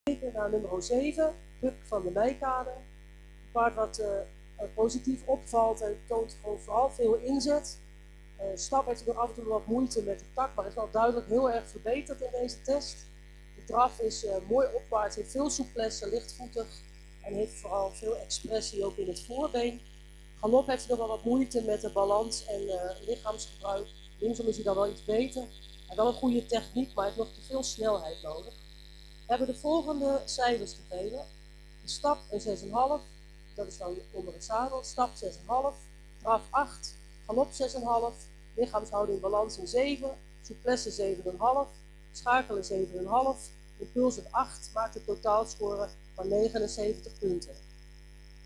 Naar nummer 7, Buck van de Meikade. Een paard wat positief opvalt en toont gewoon vooral veel inzet. Stap heeft nog af en toe wat moeite met de tak, maar is wel duidelijk heel erg verbeterd in deze test. De draf is mooi opwaarts, heeft veel souplesse, lichtvoetig en heeft vooral veel expressie ook in het voorbeen. Galop heeft hij nog wel wat moeite met de balans en lichaamsgebruik. Linksom is hij dan wel iets beter. Hij heeft wel een goede techniek, maar hij heeft nog te veel snelheid nodig. We hebben de volgende cijfers gegeven. De stap een 6,5, dat is dan onder het zadel. Stap 6,5, draf 8, galop 6,5, lichaamshouding balans een 7, souplesse 7,5, schakelen 7,5, impuls een 8, maakt een totaalscore van 79 punten.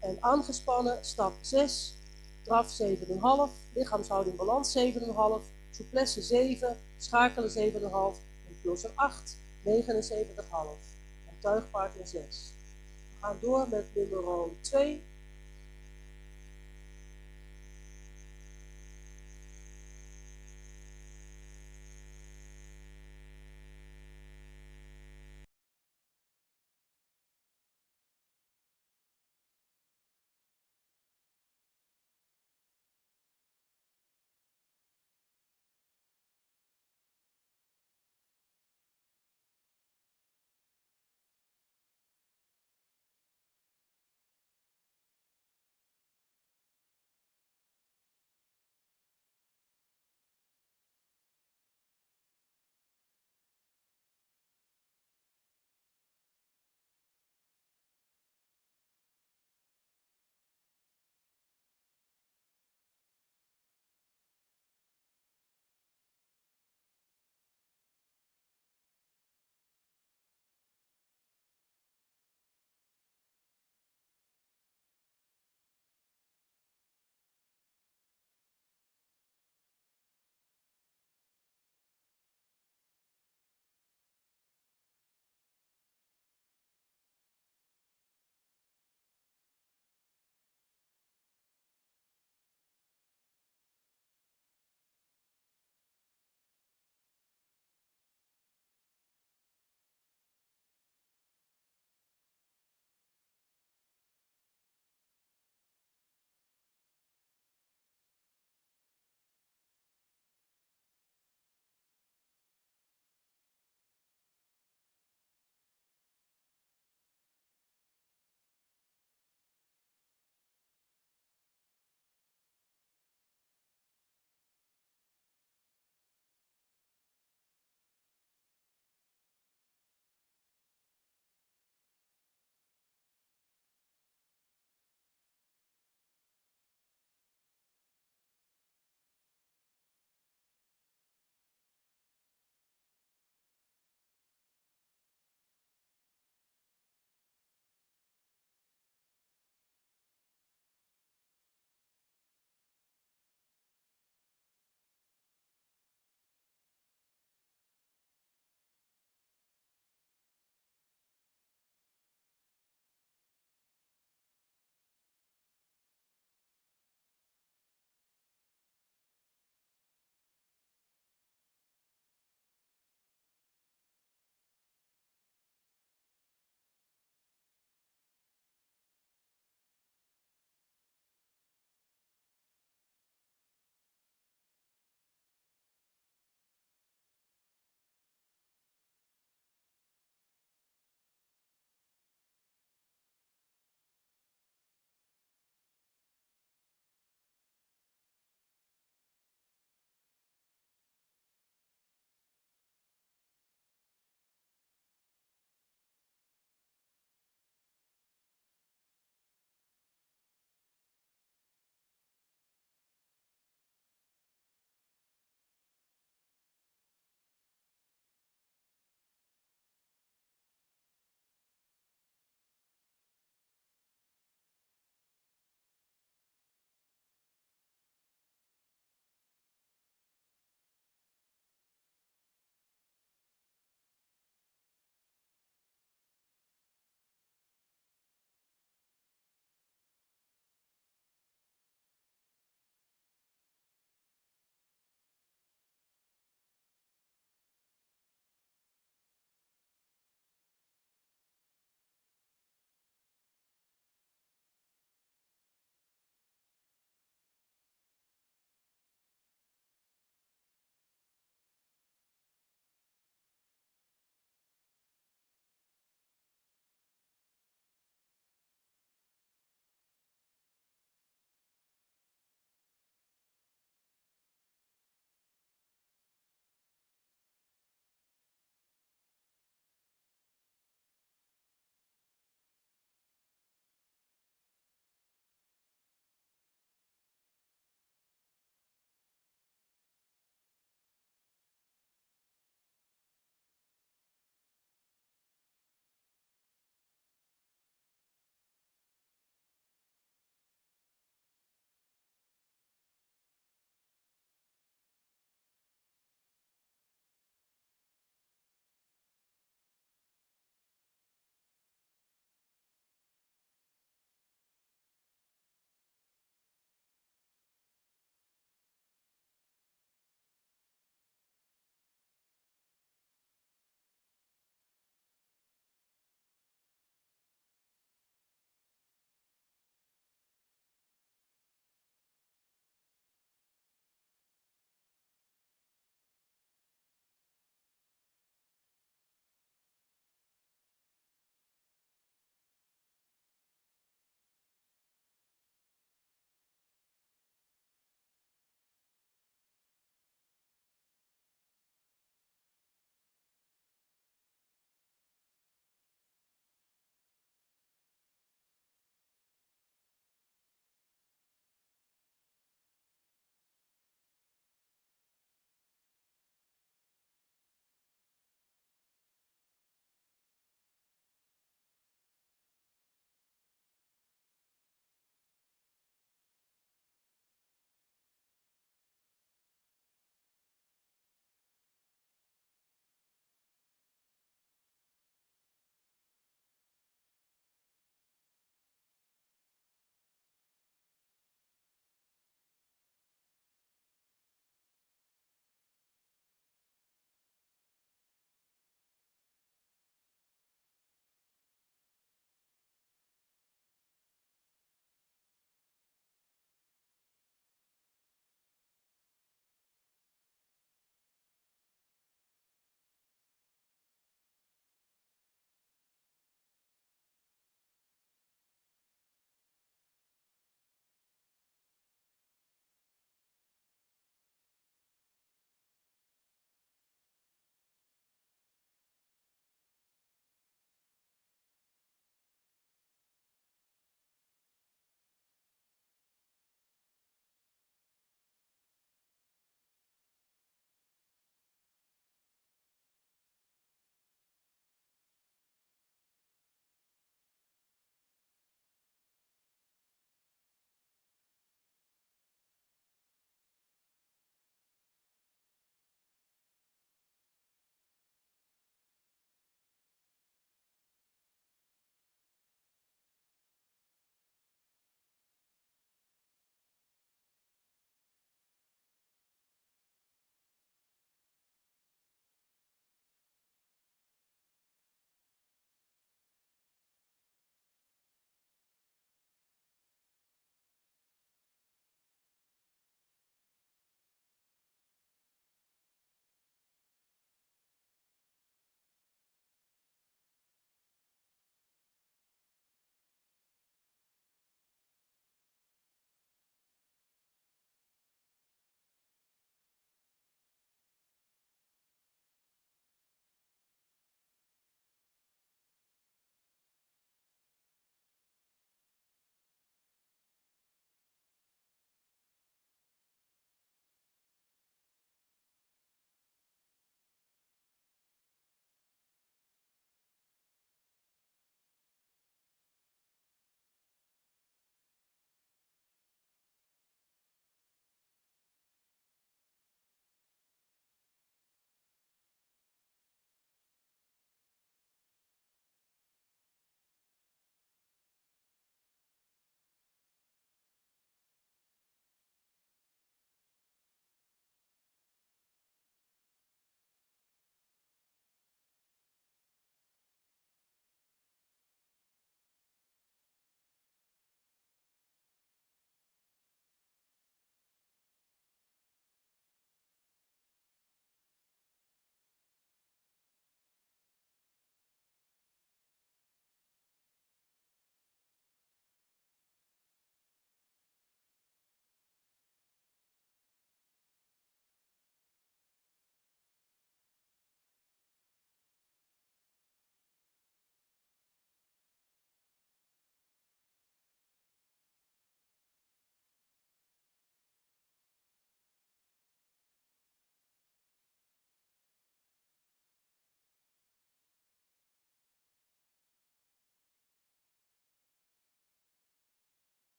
En aangespannen stap 6, draf 7,5, lichaamshouding balans 7,5, souplesse 7, schakelen 7,5, impuls een 8, 79,5. En tuigpaard een 6. We gaan door met nummer 2.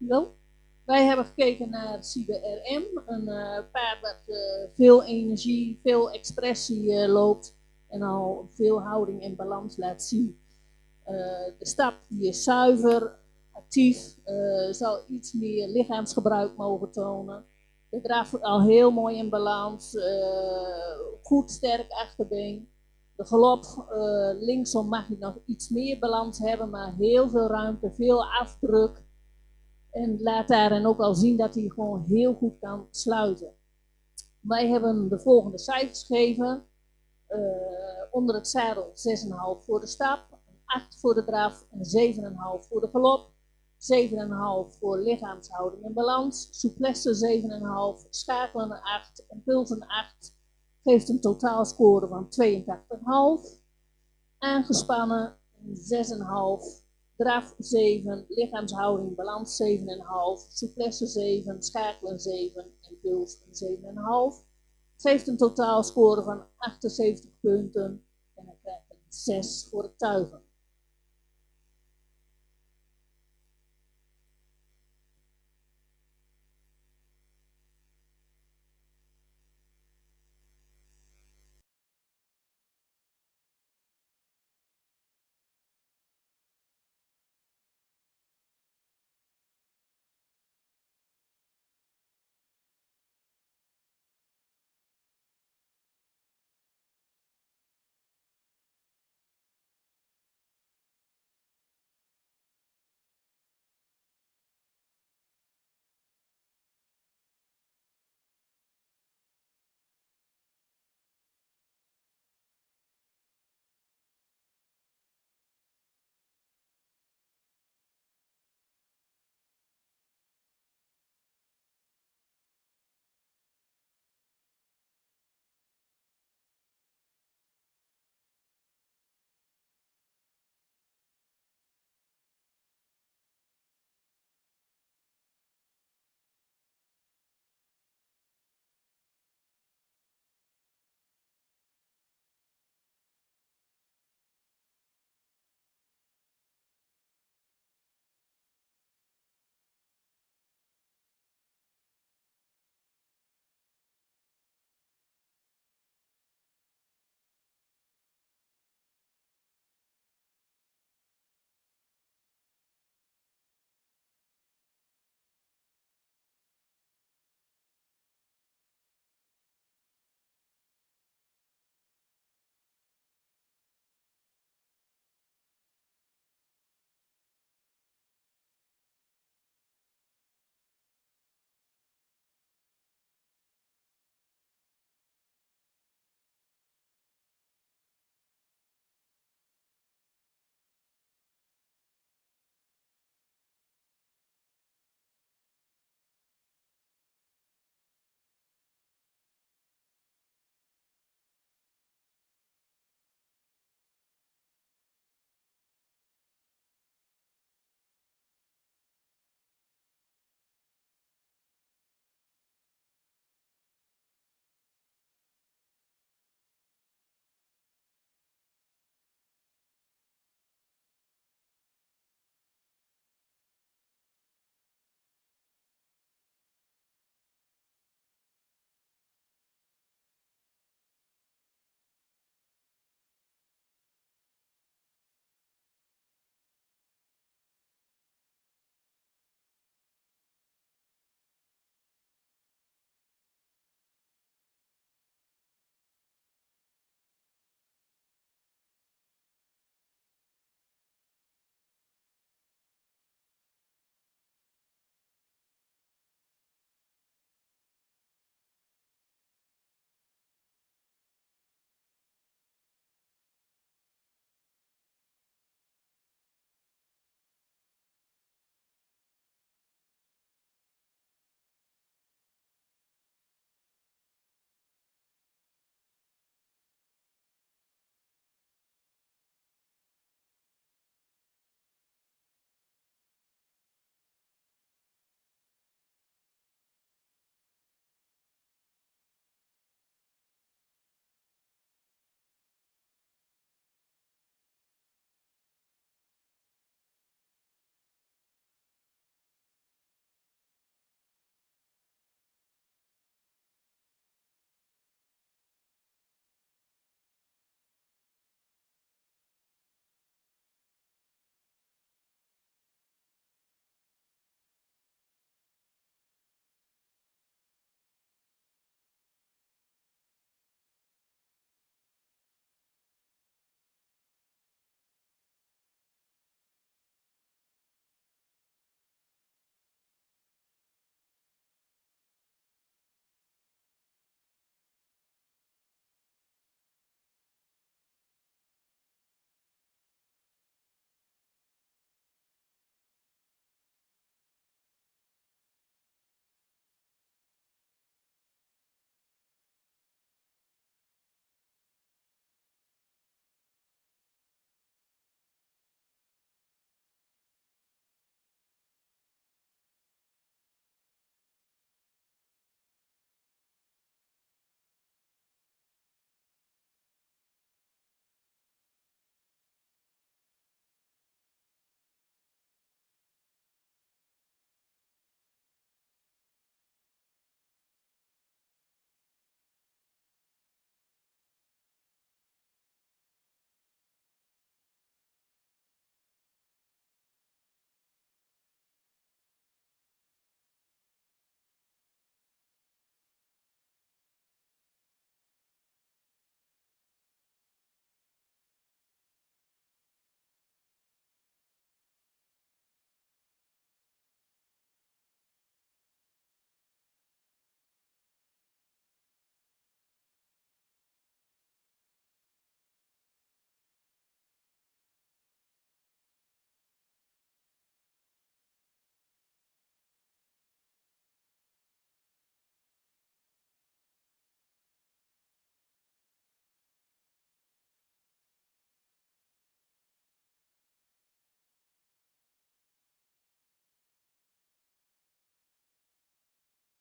Wel, wij hebben gekeken naar CBRM, een paard dat veel energie, veel expressie loopt en al veel houding en balans laat zien. De stap die is zuiver, actief, zal iets meer lichaamsgebruik mogen tonen. De draf al heel mooi in balans, goed sterk achterbeen. De galop, linksom mag hij nog iets meer balans hebben, maar heel veel ruimte, veel afdruk. En laat daarin ook al zien dat hij gewoon heel goed kan sluiten. Wij hebben de volgende cijfers gegeven. Onder het zadel 6,5 voor de stap, 8 voor de draf en 7,5 voor de galop. 7,5 voor lichaamshouding en balans. Souplesse 7,5, schakelen 8, impulsen 8. Geeft een totaalscore van 82,5. Aangespannen 6,5. Draf 7, lichaamshouding, balans 7,5, souplesse 7, schakelen 7 en puls 7,5. Geeft een totaalscore van 78 punten en dan krijgt een 6 voor het tuigen.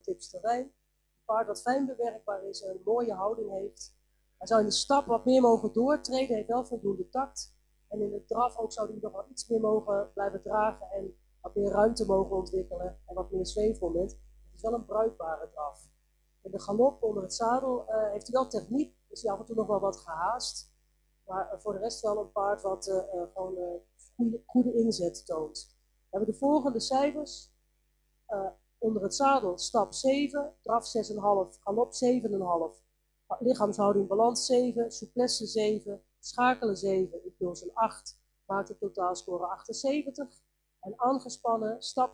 tips terrein. Een paard dat fijn bewerkbaar is en een mooie houding heeft. Hij zou in de stap wat meer mogen doortreden, heeft wel voldoende tact. En in de draf ook zou hij nog wel iets meer mogen blijven dragen en wat meer ruimte mogen ontwikkelen en wat meer zweefmoment. Het is wel een bruikbare draf. In de galop onder het zadel heeft hij wel techniek, is hij af en toe nog wel wat gehaast. Maar voor de rest wel een paard wat gewoon goede inzet toont. We hebben de volgende cijfers. Onder het zadel stap 7, draf 6,5, galop 7,5. Lichaamshouding balans 7, souplesse 7, schakelen 7, impuls een 8, maakt de totaalscore 78. En aangespannen, stap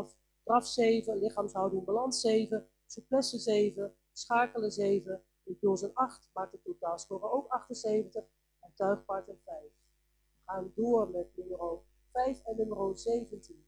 6,5, draf 7, lichaamshouding balans 7, souplesse 7, schakelen 7, impuls een 8, maakt de totaalscore ook 78. En tuigpaard een 5. We gaan door met nummer 5 en nummer 17.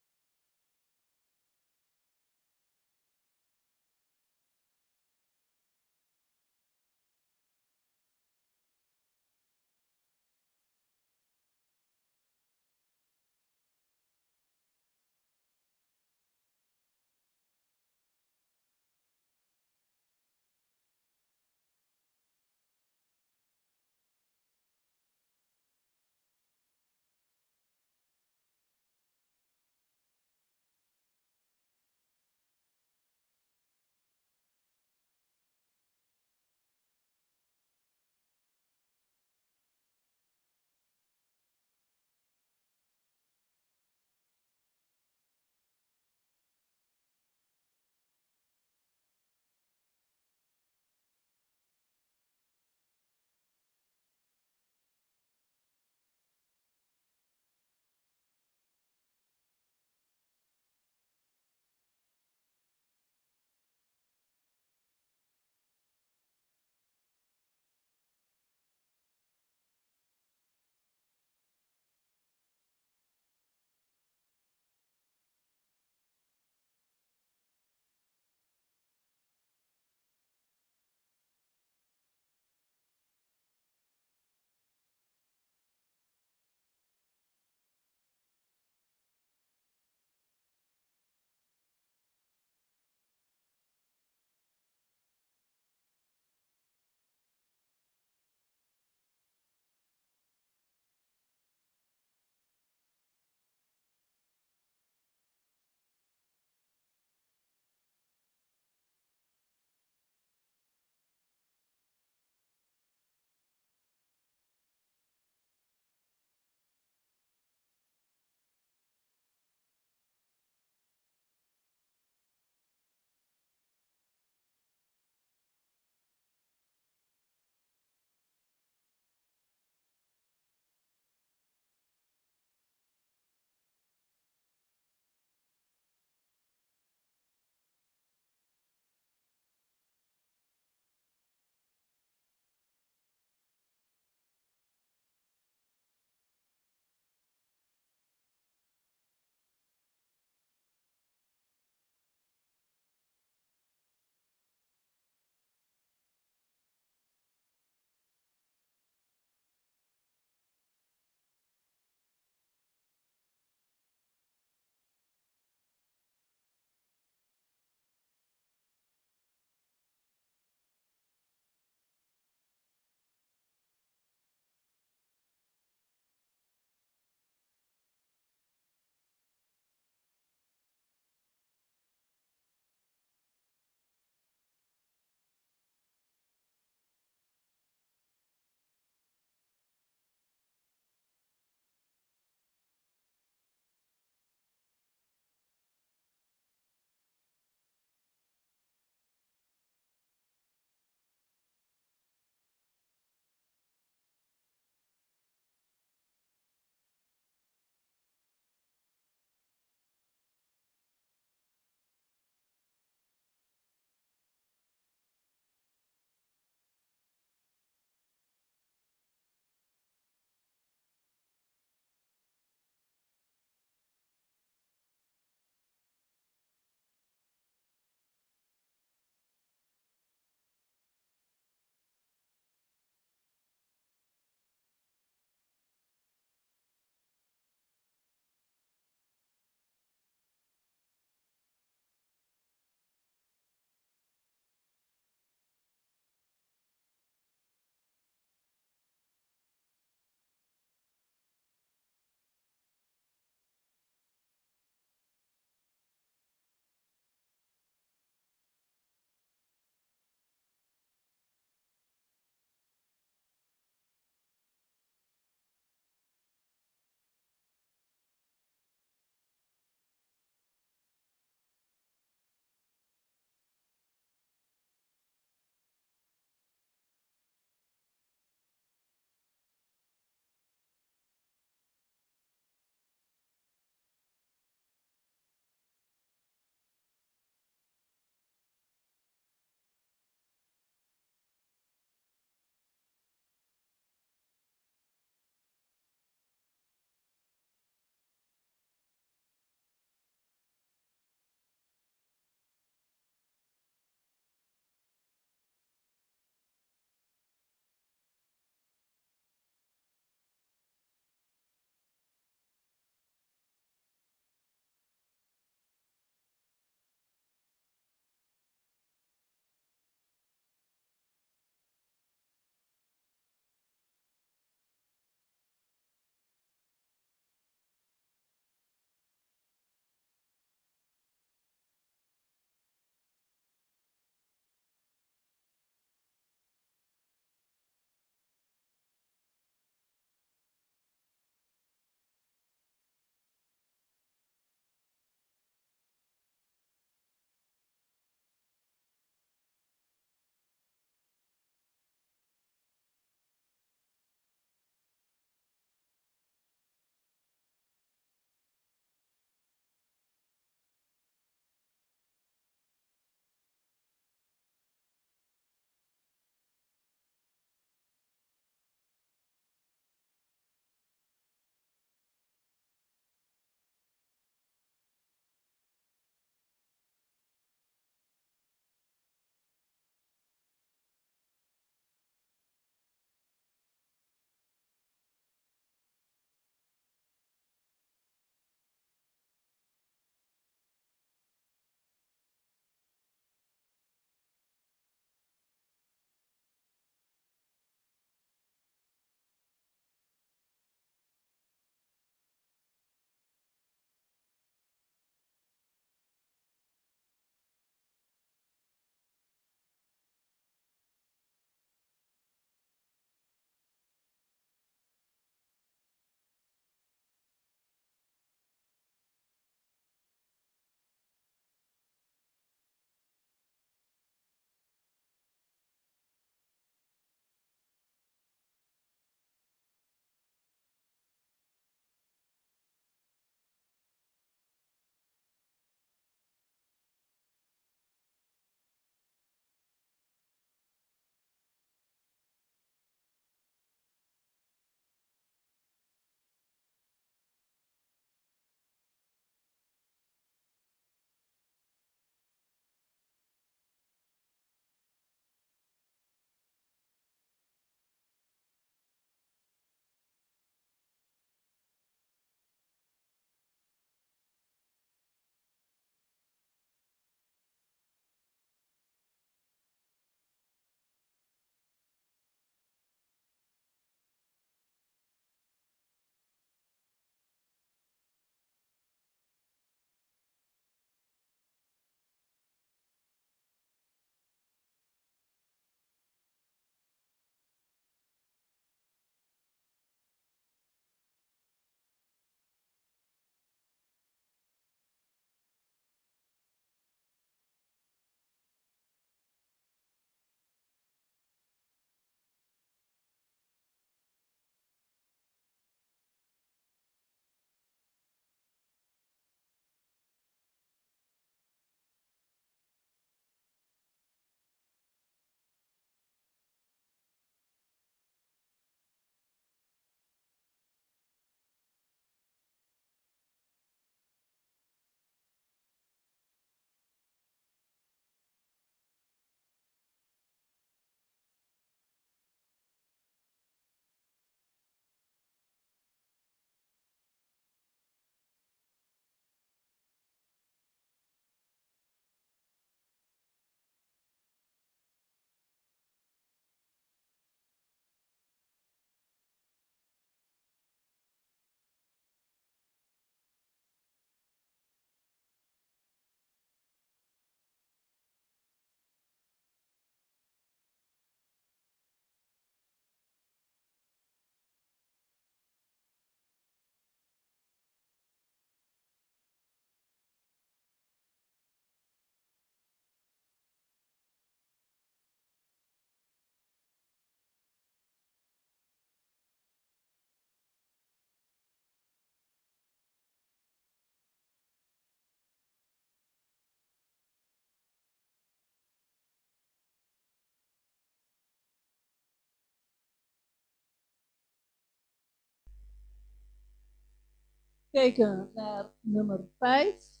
Kijken naar nummer 5,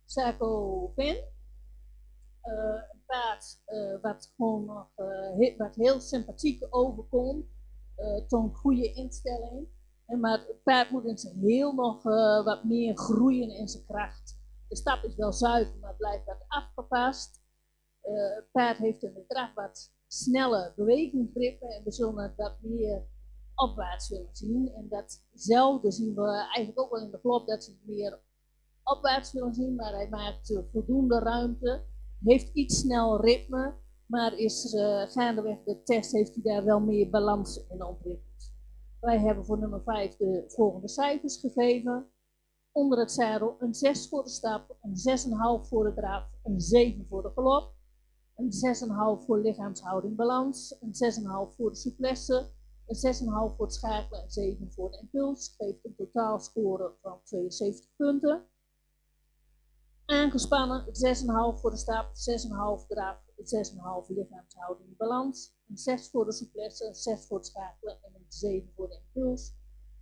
Saco Vin. Een paard wat gewoon nog wat heel sympathiek overkomt, toont goede instelling. Maar het paard moet in zijn heel nog wat meer groeien in zijn kracht. De stap is wel zuiver, maar blijft wat afgepast. Het paard heeft in de draf wat snelle bewegingsritme en we zullen het wat meer opwaarts willen zien. En datzelfde zien we eigenlijk ook wel in de galop, dat ze het meer opwaarts willen zien, maar hij maakt voldoende ruimte, heeft iets snel ritme, maar is gaandeweg de test heeft hij daar wel meer balans in ontwikkeld. Wij hebben voor nummer 5 de volgende cijfers gegeven. Onder het zadel een 6 voor de stap, een 6,5 voor de draf, een 7 voor de galop, een 6,5 voor lichaamshouding balans, een 6,5 voor de souplesse, een 6,5 voor het schakelen en 7 voor de impuls. Geeft een totaalscore van 72 punten. Aangespannen 6,5 voor de stap, 6,5 draf, 6,5 lichaamshouding balans, een 6 voor de souplesse, een 6 voor het schakelen en een 7 voor de impuls.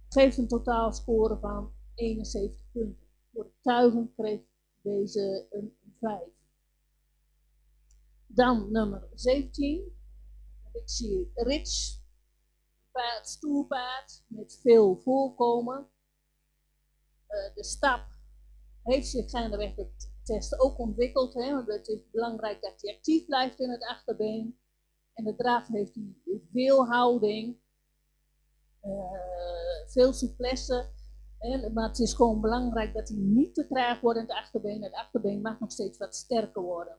Geeft een totaalscore van 71 punten. Voor de tuigen kreeg deze een 5. Dan nummer 17. Ik zie Rich, paard, stoerpaard met veel voorkomen. De stap heeft zich gaandeweg de test ook ontwikkeld. Want het is belangrijk dat hij actief blijft in het achterbeen. En de draf heeft hij veel houding, veel souplesse. Maar het is gewoon belangrijk dat hij niet te traag wordt in het achterbeen. Het achterbeen mag nog steeds wat sterker worden.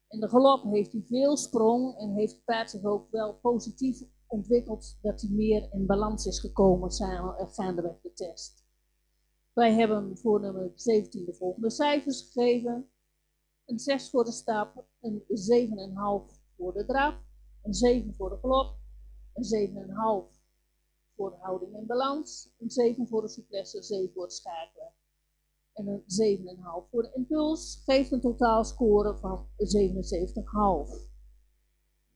In de galop heeft hij veel sprong en heeft het paard zich ook wel positief ontwikkeld dat hij meer in balans is gekomen gaandeweg de test. Wij hebben voor nummer 17 de volgende cijfers gegeven. Een 6 voor de stap, een 7,5 voor de draf, een 7 voor de galop, een 7,5 voor de houding en balans, een 7 voor de souplesse, een 7 voor het schakelen en een 7,5 voor de impuls. Geeft een totaalscore van 77,5.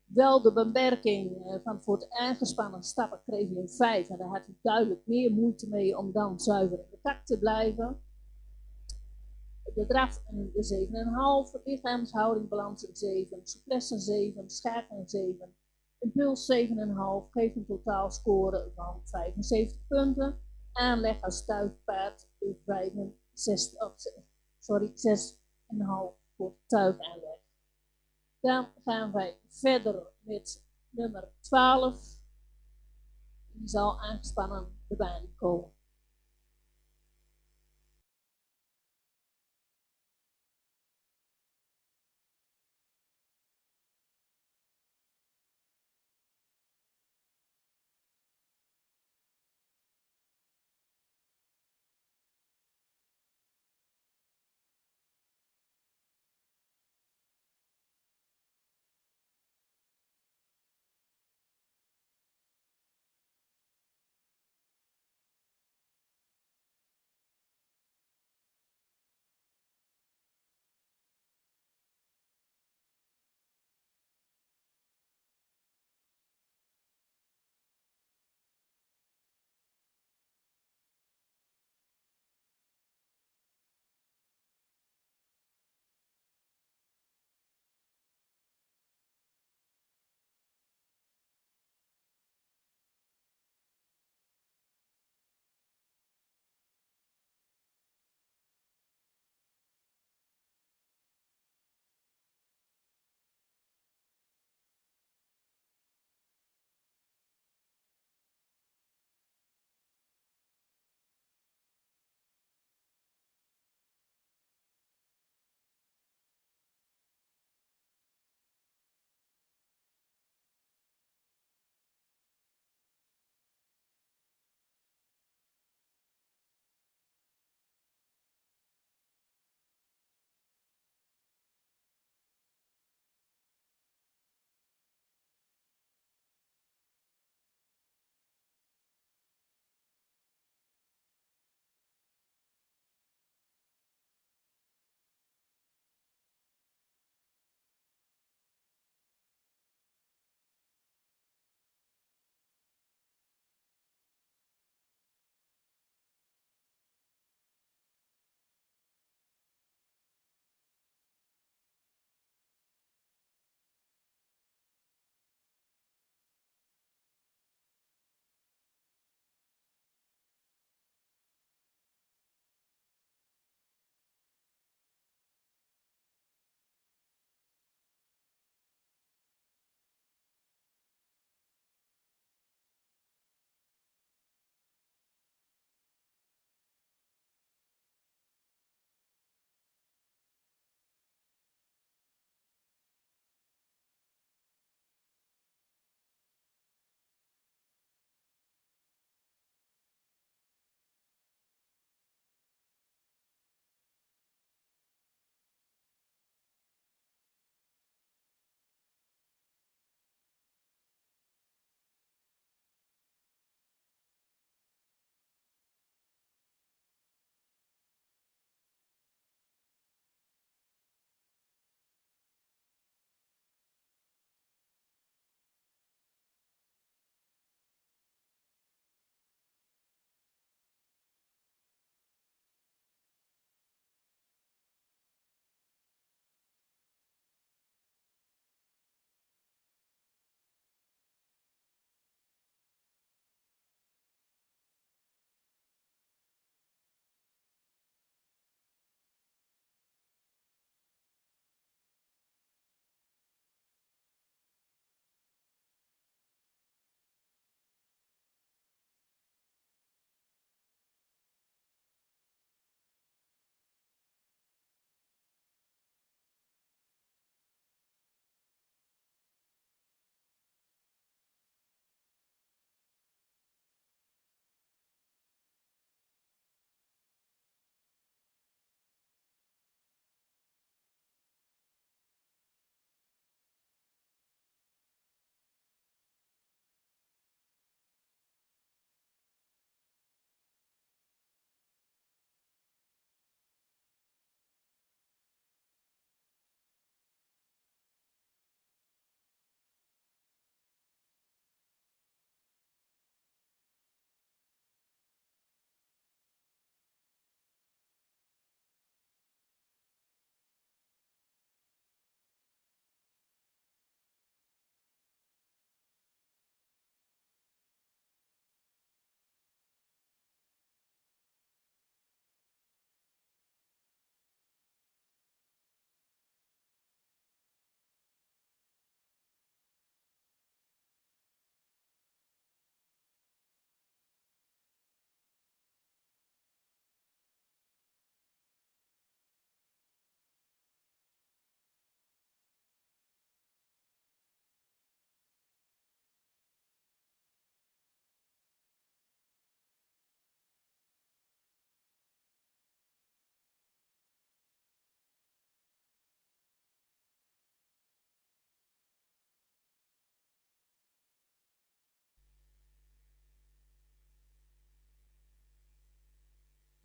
Wel de beperking van voor het aangespannen stappen kreeg hij een 5 en daar had hij duidelijk meer moeite mee om dan zuiver in de tak te blijven. De draf een 7,5, lichaamshouding balans een 7, souplesse een 7, schakel een 7, impuls 7,5, geeft een totaalscore van 75 punten. Aanleg als tuigpaard 6,5 voor tuigaanleg. Dan gaan wij verder met nummer 12. Die zal aangespannen de baan komen.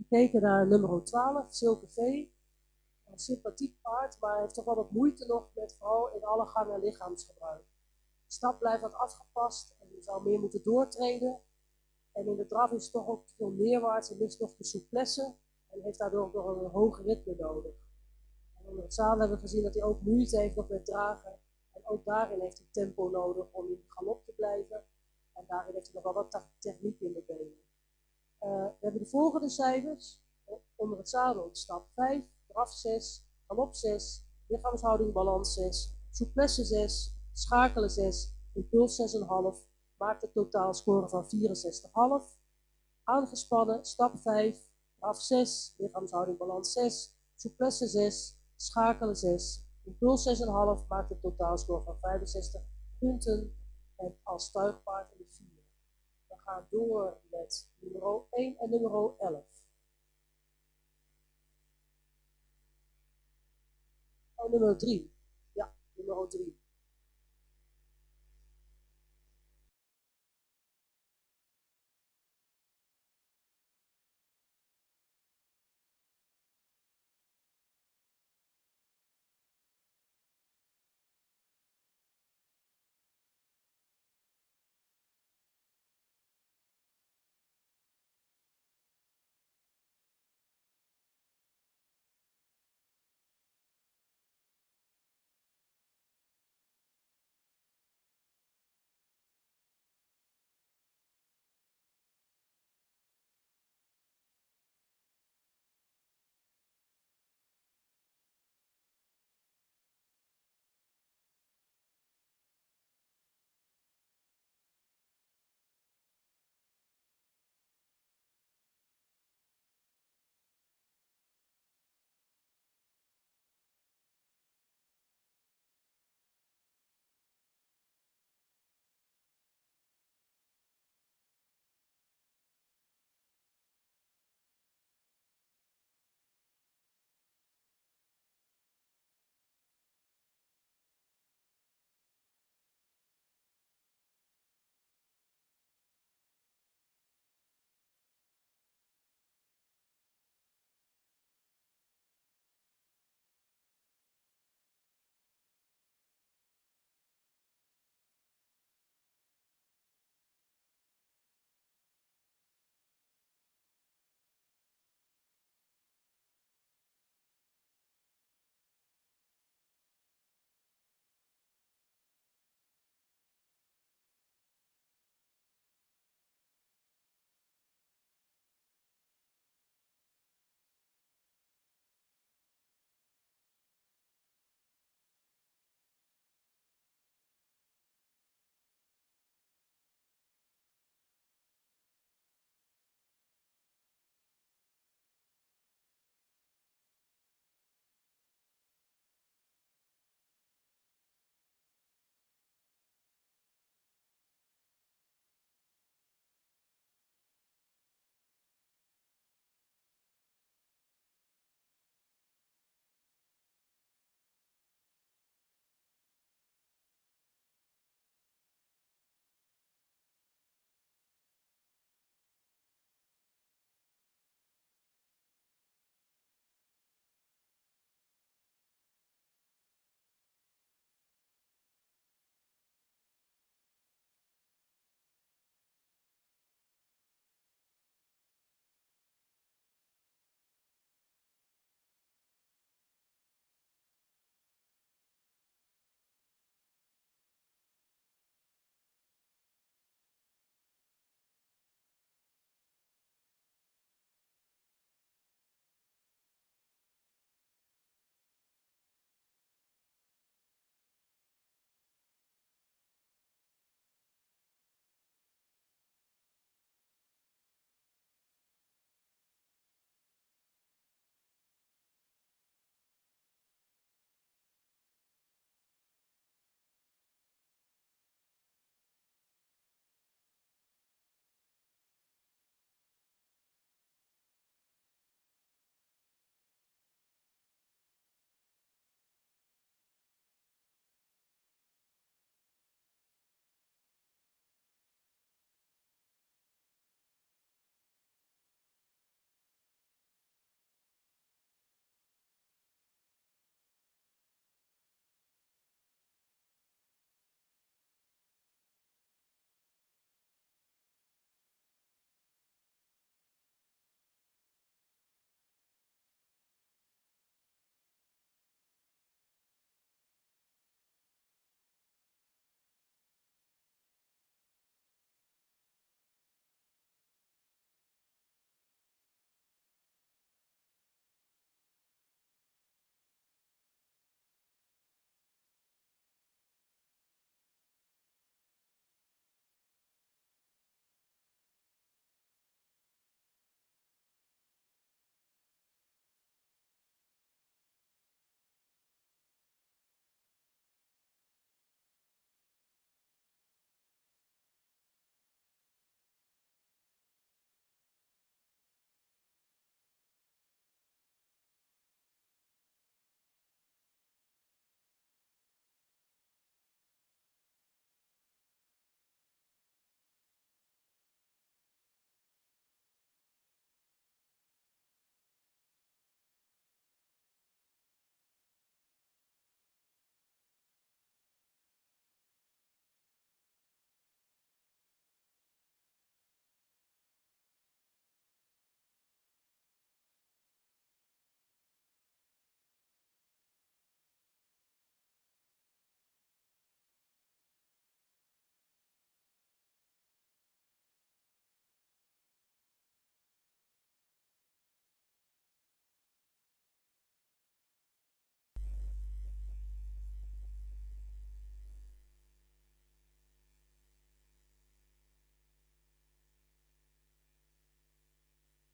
gekeken naar nummer 12, Silke Vee. Een sympathiek paard, maar hij heeft toch wel wat moeite nog met vooral in alle gangen lichaamsgebruik. De stap blijft wat afgepast en je zou meer moeten doortreden. En in de draf is het toch ook veel meerwaarts en mist nog de souplesse en heeft daardoor ook nog een hoger ritme nodig. En onder het zadel hebben we gezien dat hij ook moeite heeft nog met dragen. En ook daarin heeft hij tempo nodig om in de galop te blijven. En daarin heeft hij nog wel wat techniek in de benen. We hebben de volgende cijfers. Onder het zadel stap 5, draf 6, galop 6, lichaamshouding balans 6, souplesse 6, schakelen 6, impuls 6,5, maakt een totaalscore van 64,5. Aangespannen, stap 5, draf 6, lichaamshouding balans 6, souplesse 6, schakelen 6, impuls 6,5, maakt een totaalscore van 65 punten. En als tuigpaard in de 4. We gaan door met nummer 1 en nummer 11. Oh, nummer 3. Ja, nummer 3.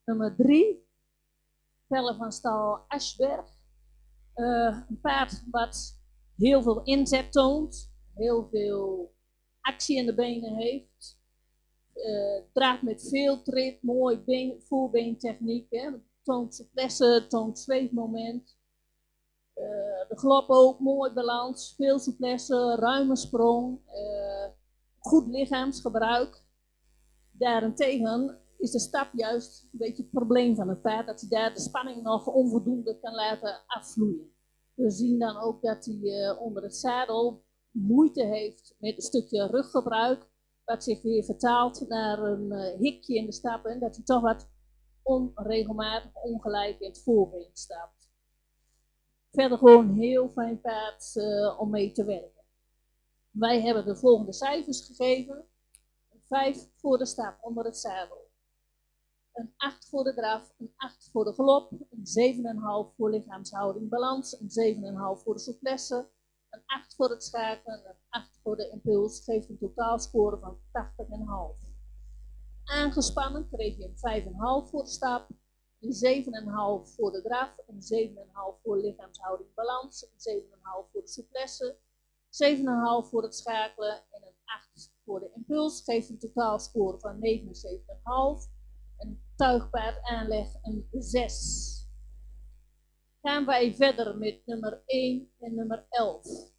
Nummer 3, Pelle van stal Aschberg. Een paard wat heel veel inzet toont, heel veel actie in de benen heeft. Draagt met veel trit, mooi voorbeentechniek. Toont souplesse, toont zweefmoment. De glop ook, mooi balans, veel souplesse, ruime sprong, goed lichaamsgebruik. Daarentegen is de stap juist een beetje het probleem van het paard, dat hij daar de spanning nog onvoldoende kan laten afvloeien. We zien dan ook dat hij onder het zadel moeite heeft met een stukje ruggebruik, wat zich weer vertaalt naar een hikje in de stap en dat hij toch wat onregelmatig ongelijk in het voorbeen stapt. Verder gewoon een heel fijn paard om mee te werken. Wij hebben de volgende cijfers gegeven. 5 voor de stap onder het zadel. Een 8 voor de draf, een 8 voor de galop, een 7,5 voor lichaamshouding balans, een 7,5 voor de souplesse, een 8 voor het schakelen en een 8 voor de impuls, geeft een totaalscore van 80,5. Aangespannen kreeg je een 5,5 voor de stap, een 7,5 voor de draf, een 7,5 voor lichaamshouding balans, een 7,5 voor de souplesse, 7,5 voor het schakelen en een 8 voor de impuls, geeft een totaalscore van 79,5. Een tuigpaard aanleg een 6. Gaan wij verder met nummer 1 en nummer 11.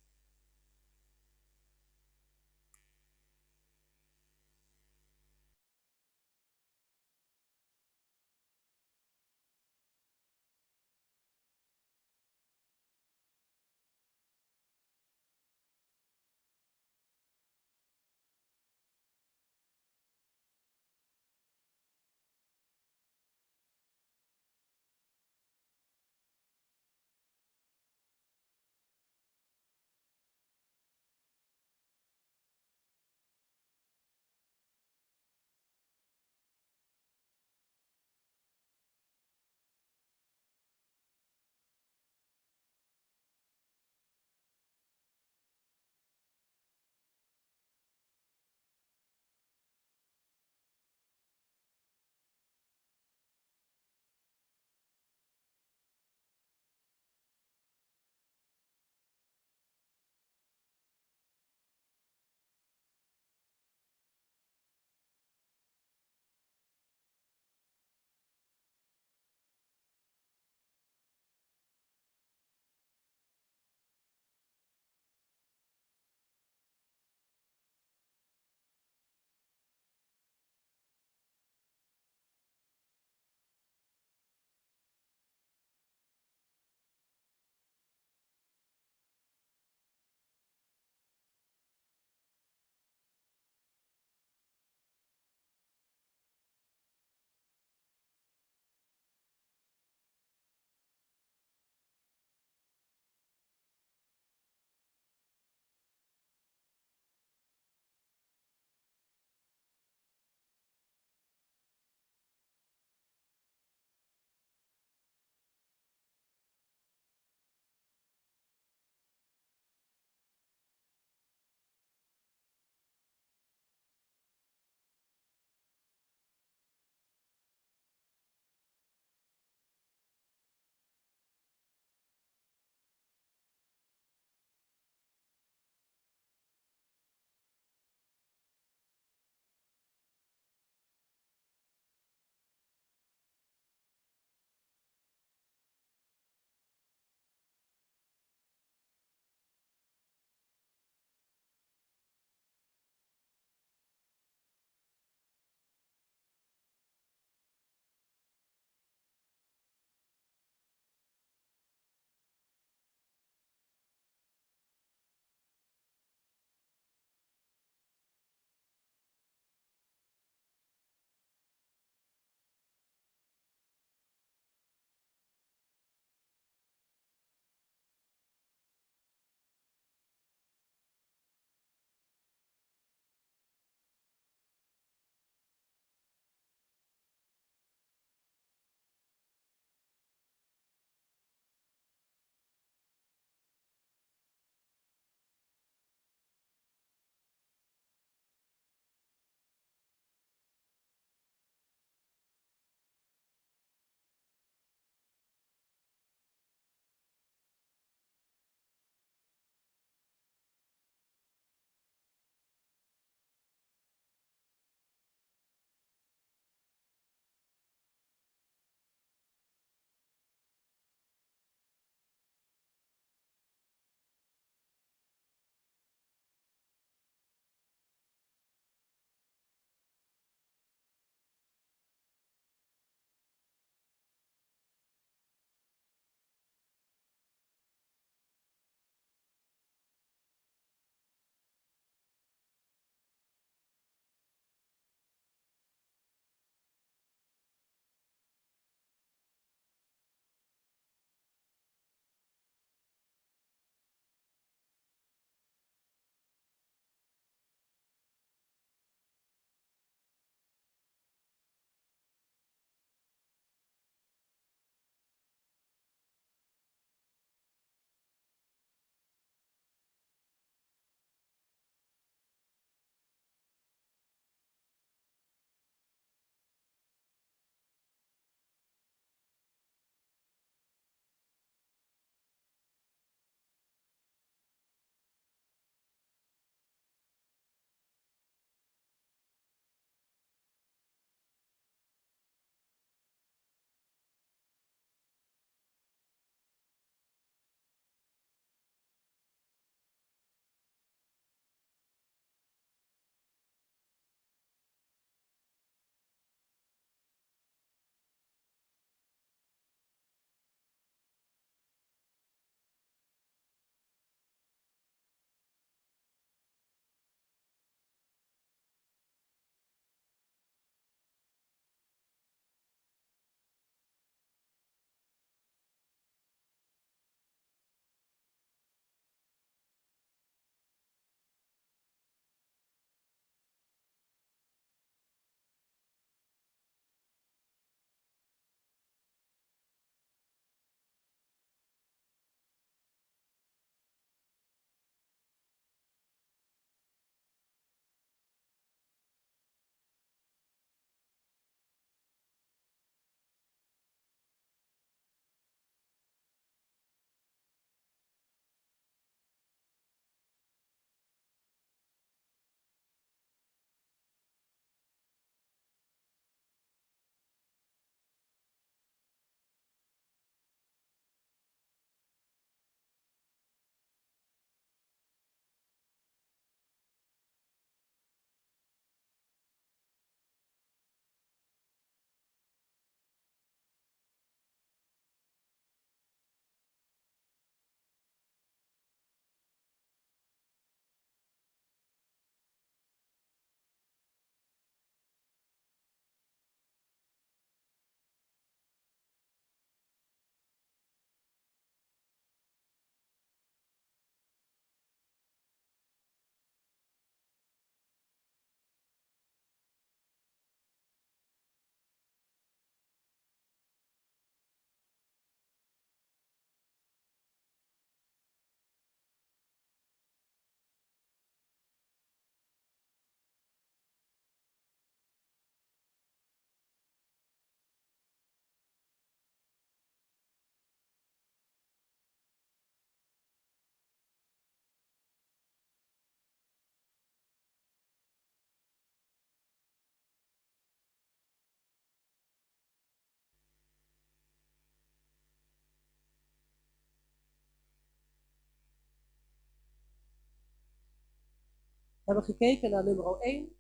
We hebben gekeken naar nummer 1,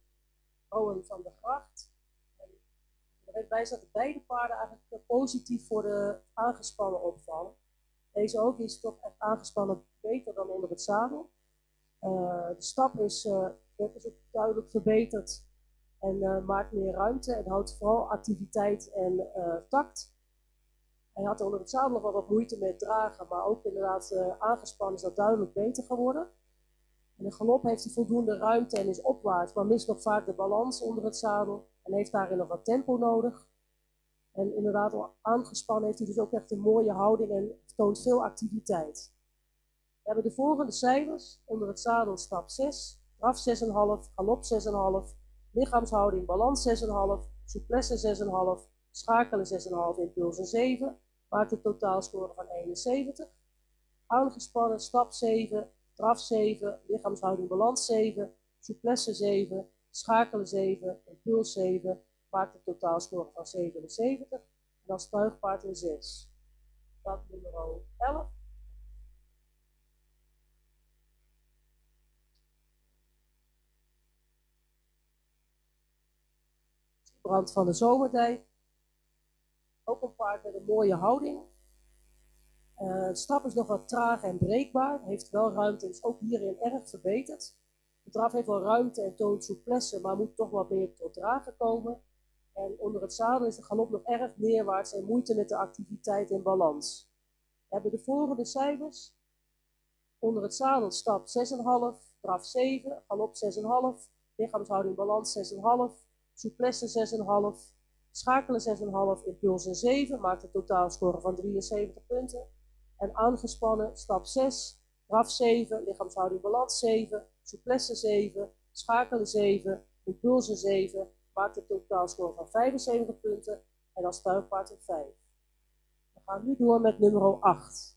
Rowan van der Gracht. Er werd bij dat beide paarden eigenlijk positief voor de aangespannen opvallen. Deze ook is toch echt aangespannen beter dan onder het zadel. De stap is ook duidelijk verbeterd en maakt meer ruimte en houdt vooral activiteit en tact. Hij had onder het zadel nog wel wat moeite met dragen, maar ook inderdaad aangespannen is dat duidelijk beter geworden. In de galop heeft hij voldoende ruimte en is opwaarts, maar mist nog vaak de balans onder het zadel en heeft daarin nog wat tempo nodig. En inderdaad, al aangespannen heeft hij dus ook echt een mooie houding en toont veel activiteit. We hebben de volgende cijfers. Onder het zadel stap 6, draf 6,5, galop 6,5, lichaamshouding, balans 6,5, souplesse 6,5, schakelen 6,5, impulsen 7, maakt een totaalscore van 71. Aangespannen stap 7, draf 7, lichaamshouding, balans 7, souplesse 7, schakelen 7, impuls 7, maakt een totaalscore van 77. En als tuigpaard een 6. Stap nummer 11. Brand van de Zomerdijk. Ook een paard met een mooie houding. Het stap is nog wat traag en breekbaar. Heeft wel ruimte, is ook hierin erg verbeterd. De draf heeft wel ruimte en toont souplesse, maar moet toch wat meer tot dragen komen. En onder het zadel is de galop nog erg neerwaarts en moeite met de activiteit en balans. We hebben de volgende cijfers. Onder het zadel stap 6,5, draf 7, galop 6,5, lichaamshouding balans 6,5, souplesse 6,5, schakelen 6,5, impulsen 7, maakt een totaalscore van 73 punten. En aangespannen stap 6, draf 7, lichaamshouding balans 7, souplesse 7, schakelen 7, impulsen 7, maakt een totaalscore van 75 punten. En als tuigpaard een 5. We gaan nu door met nummer 8.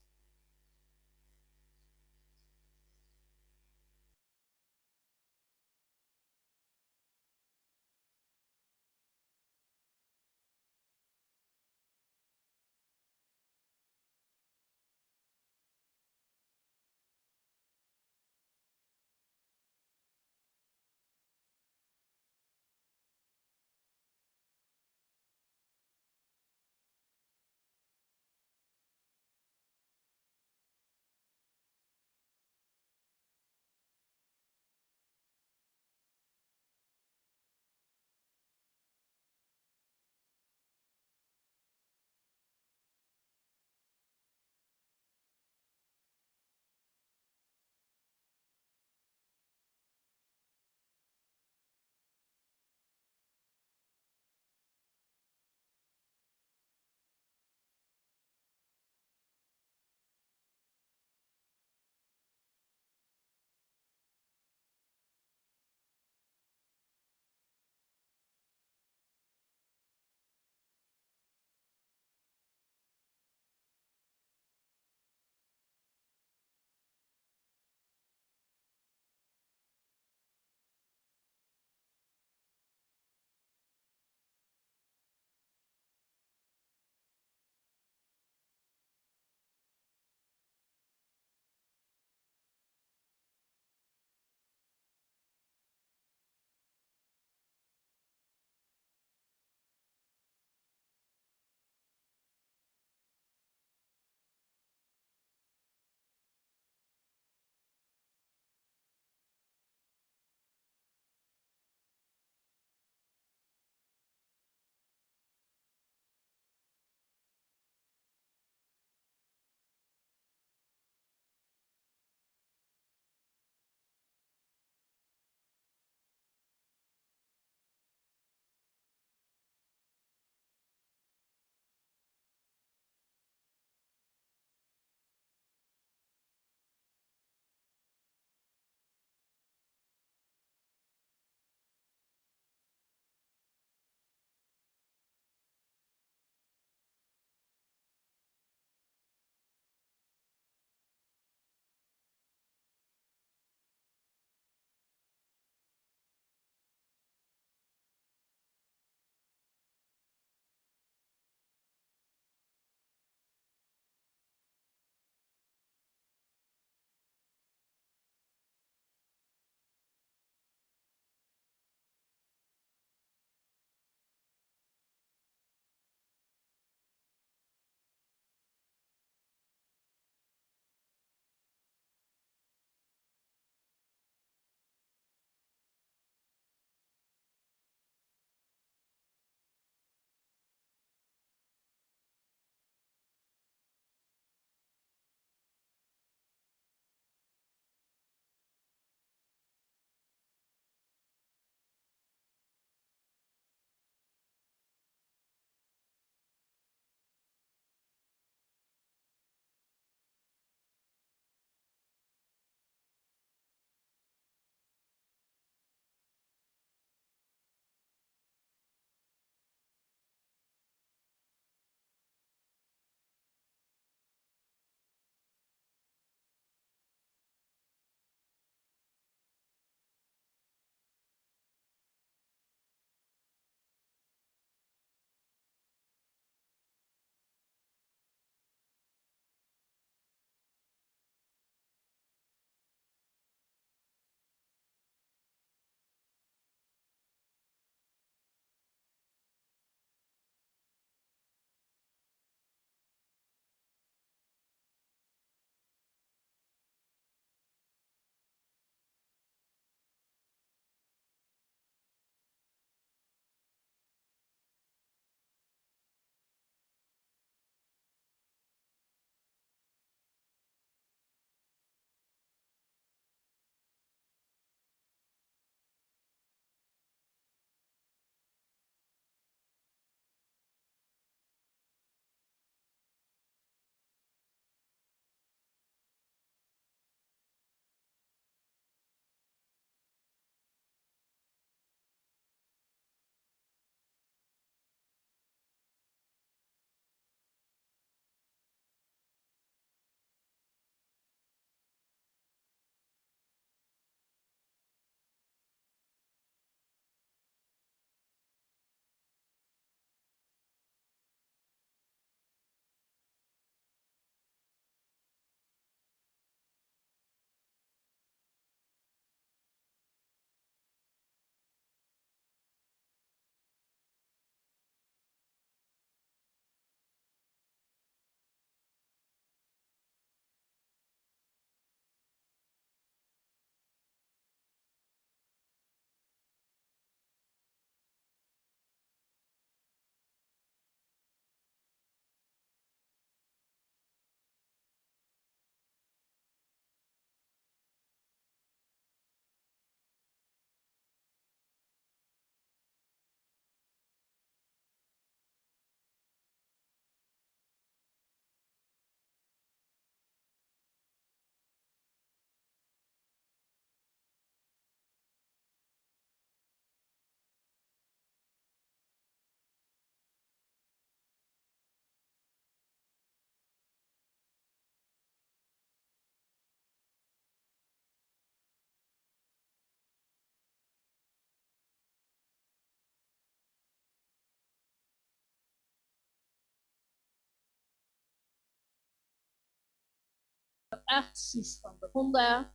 8, Suus van de Honda.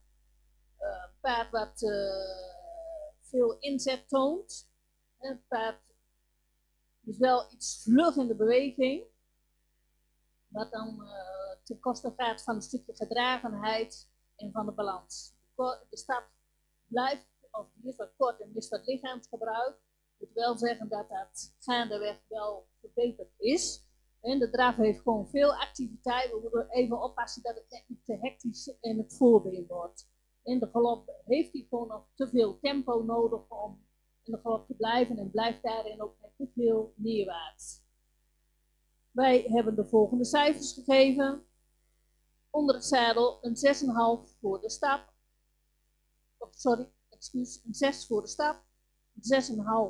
Een paard wat veel inzet toont. Het paard is wel iets vlug in de beweging, wat dan ten koste gaat van een stukje gedragenheid en van de balans. De stap blijft, of die is wat kort en is wat lichaamsgebruik. Ik moet wel zeggen dat dat gaandeweg wel verbeterd is. En de draf heeft gewoon veel activiteit. We moeten even oppassen dat het net niet te hectisch in het voorbeen wordt. In de galop heeft hij gewoon nog te veel tempo nodig om in de galop te blijven en blijft daarin ook net te veel neerwaarts. Wij hebben de volgende cijfers gegeven. Onder het zadel een 6,5 voor de stap. Een 6 voor de stap. Een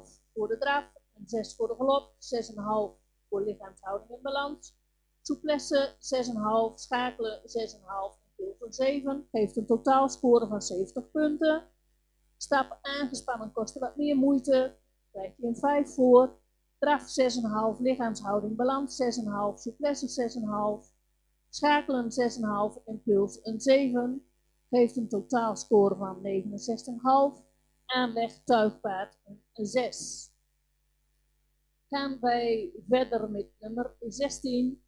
6,5 voor de draf. Een 6 voor de galop. 6,5 voor lichaamshouding en balans. Souplesse 6,5. Schakelen 6,5 en puls een 7. Geeft een totaalscore van 70 punten. Stap aangespannen kostte wat meer moeite. Krijg je een 5 voor. Draf 6,5, lichaamshouding, balans 6,5, souplesse 6,5, schakelen 6,5 en puls een 7. Geeft een totaalscore van 69,5. Aanleg tuigpaard een 6. Gaan wij verder met nummer 16.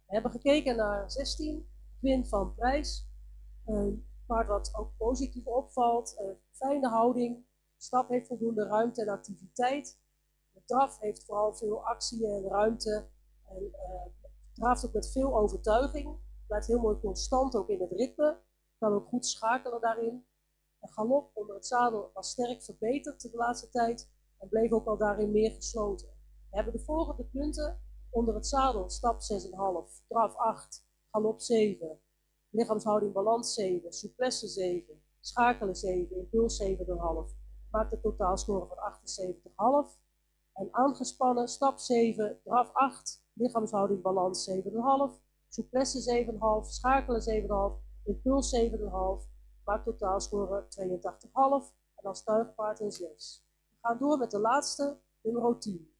We hebben gekeken naar 16, Quinn van Prijs. Een paard wat ook positief opvalt, fijne houding, stap heeft voldoende ruimte en activiteit. De draf heeft vooral veel actie en ruimte en draaft ook met veel overtuiging. Blijft heel mooi constant ook in het ritme, kan ook goed schakelen daarin. De galop onder het zadel was sterk verbeterd de laatste tijd en bleef ook al daarin meer gesloten. We hebben de volgende punten: onder het zadel stap 6,5, draf 8, galop 7, lichaamshouding balans 7, souplesse 7, schakelen 7, impuls 7,5. Maakt een totaalscore van 78,5. En aangespannen stap 7, draf 8, lichaamshouding balans 7,5, souplesse 7,5, schakelen 7,5, impuls 7,5. Maakt totaalscore 82,5 en dan stuigpaard in 6. We gaan door met de laatste, nummer 10.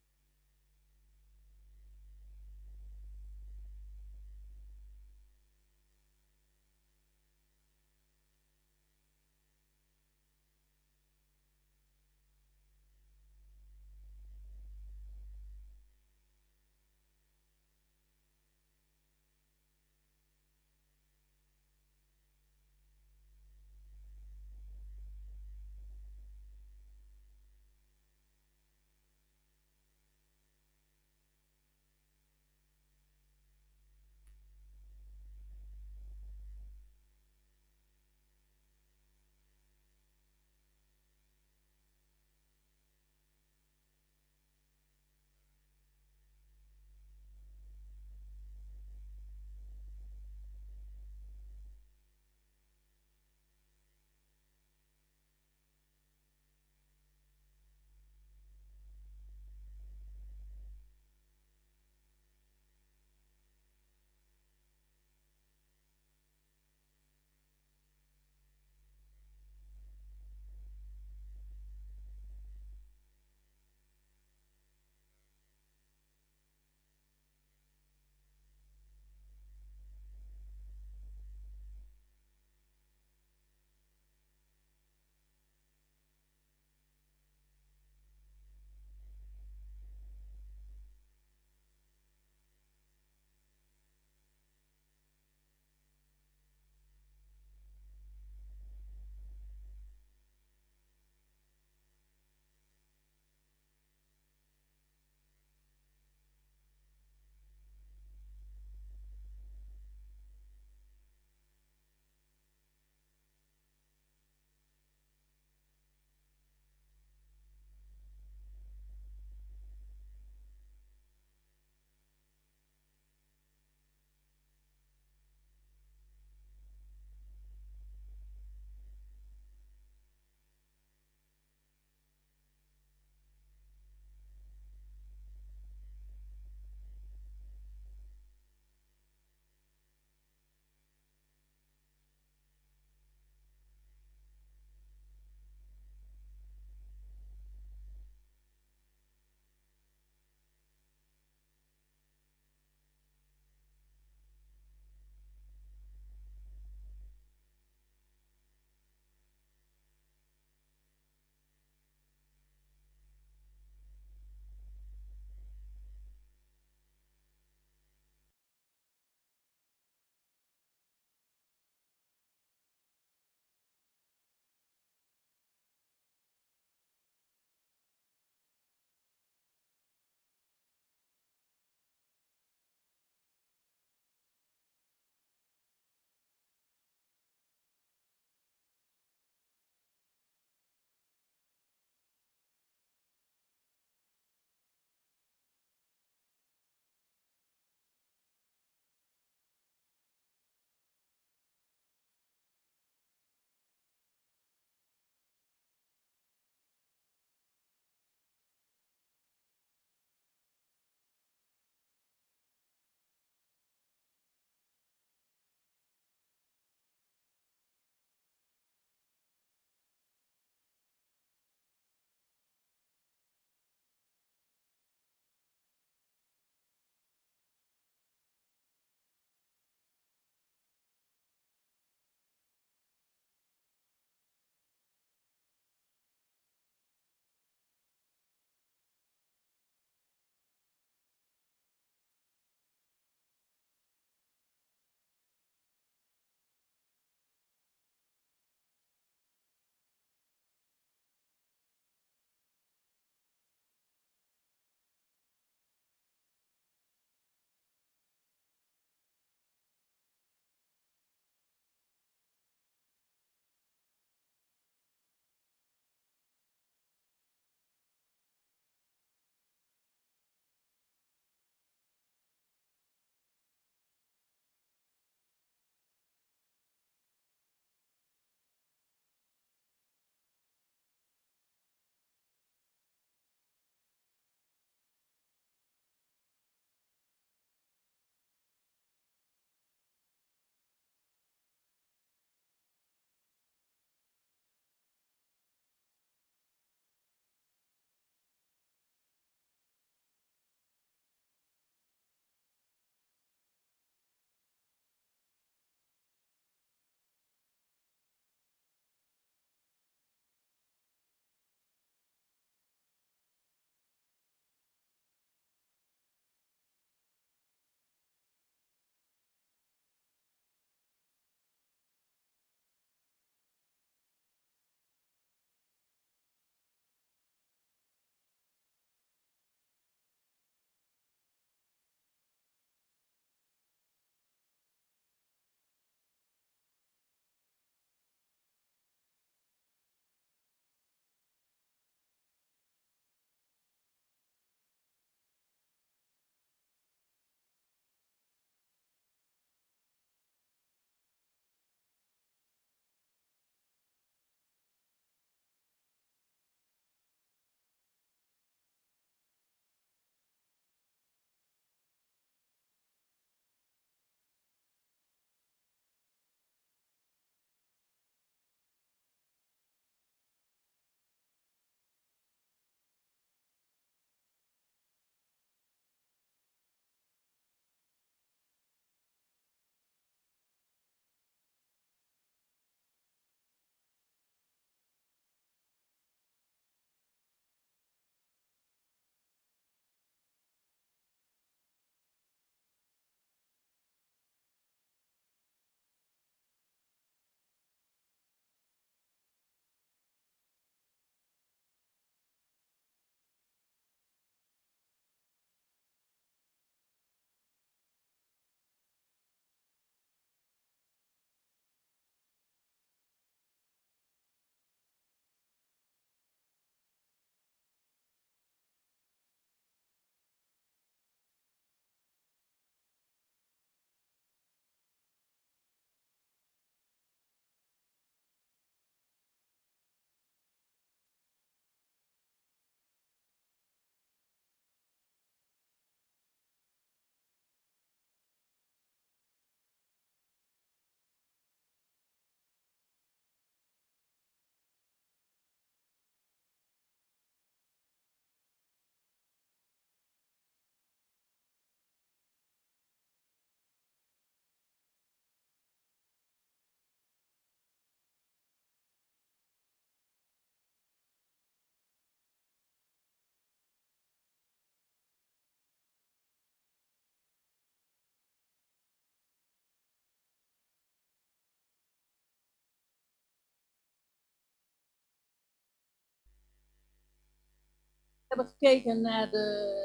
hebben gekeken naar de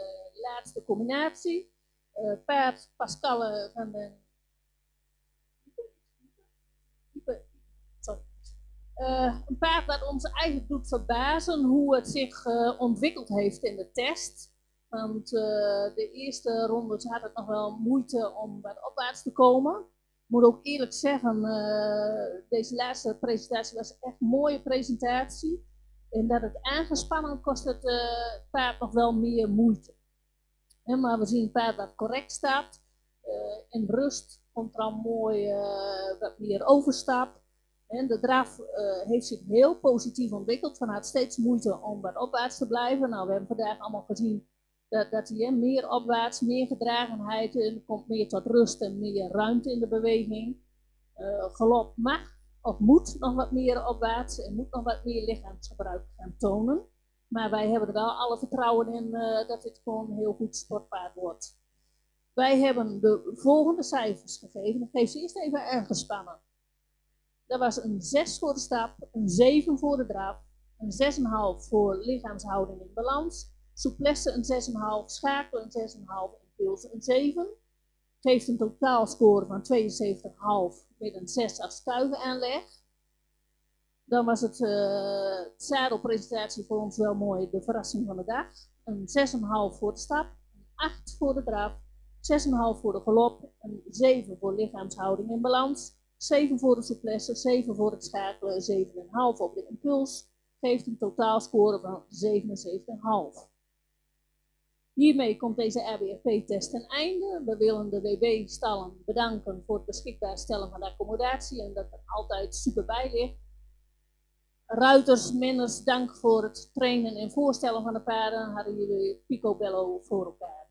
laatste combinatie. Paard Pascal van den een paard dat ons eigenlijk doet verbazen hoe het zich ontwikkeld heeft in de test. Want de eerste rondes had het nog wel moeite om wat opwaarts te komen. Ik moet ook eerlijk zeggen, deze laatste presentatie was echt een mooie presentatie. En dat het aangespannen kost het paard nog wel meer moeite. Maar we zien een paard dat correct staat. In rust komt er al mooi wat meer overstap. En de draf heeft zich heel positief ontwikkeld. Van had steeds moeite om wat opwaarts te blijven. Nou, we hebben vandaag allemaal gezien dat hij meer opwaarts, meer gedragenheid, en er komt meer tot rust en meer ruimte in de beweging. Galop mag of moet nog wat meer opwaarts en moet nog wat meer lichaamsgebruik gaan tonen. Maar wij hebben er wel alle vertrouwen in dat dit gewoon een heel goed sportpaard wordt. Wij hebben de volgende cijfers gegeven. Ik geef ze eerst even aangespannen. Dat was een 6 voor de stap, een 7 voor de draf, een 6,5 voor lichaamshouding in balans, souplesse een 6,5, schakelen een 6,5, impuls een 7. Geeft een totaalscore van 72,5 met een 6 als stuivenaanleg. Dan was het zadelpresentatie voor ons wel mooi, de verrassing van de dag. Een 6,5 voor de stap, een 8 voor de draf, 6,5 voor de galop, een 7 voor lichaamshouding in balans, 7 voor de souplesse, 7 voor het schakelen, 7,5 op de impuls. Geeft een totaalscore van 77,5. Hiermee komt deze RWFP-test ten einde. We willen de WB-stallen bedanken voor het beschikbaar stellen van de accommodatie en dat er altijd super bij ligt. Ruiters, menners, dank voor het trainen en voorstellen van de paarden. Hadden jullie picobello voor elkaar.